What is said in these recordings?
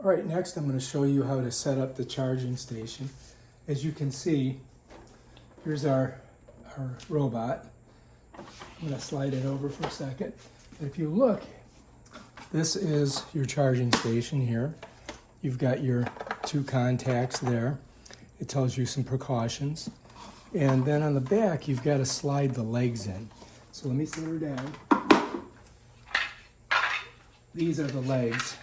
All right, next I'm going to show you how to set up the charging station. As you can see, here's our robot. I'm going to slide it over for a second. And if you look, this is your charging station here. You've got your 2 contacts there. It tells you some precautions. And then on the back, you've got to slide the legs in. So let me set her down. These are the legs.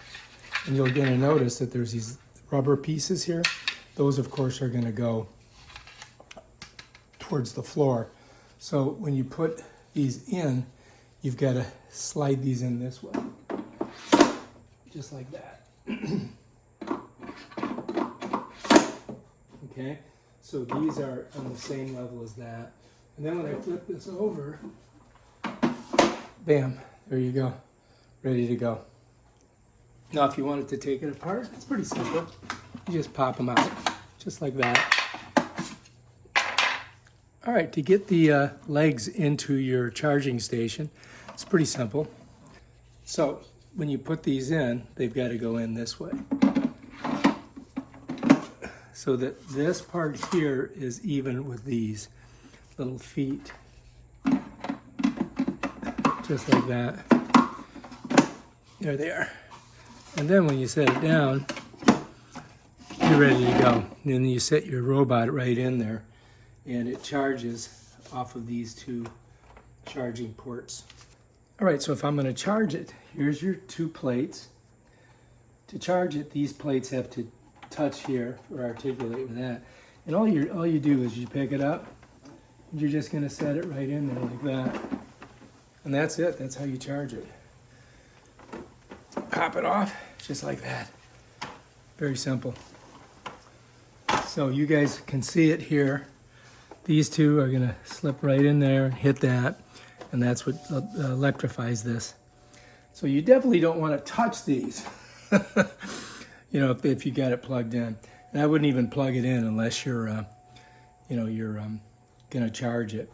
And you're going to notice that there's these rubber pieces here. Those, of course, are going to go towards the floor. So when you put these in, you've got to slide these in this way. Just like that. Okay? So these are on the same level as that. And then when I flip this over, bam, there you go. Ready to go. Now, if you wanted to take it apart, it's pretty simple. You just pop them out, just like that. All right, to get the legs into your charging station, it's pretty simple. So when you put these in, they've got to go in this way. So that this part here is even with these little feet. Just like that. There they are. And then when you set it down, you're ready to go. And then you set your robot right in there, and it charges off of these 2 charging ports. All right, so if I'm going to charge it, here's your 2 plates. To charge it, these plates have to touch here or articulate with that. And all you do is you pick it up, and you're just going to set it right in there like that. And that's it. That's how you charge it. Pop it off, just like that. Very simple. So you guys can see it here. These 2 are going to slip right in there and hit that, and that's what electrifies this. So you definitely don't want to touch these, you know, if you got it plugged in. And I wouldn't even plug it in unless you're, you know, you're going to charge it.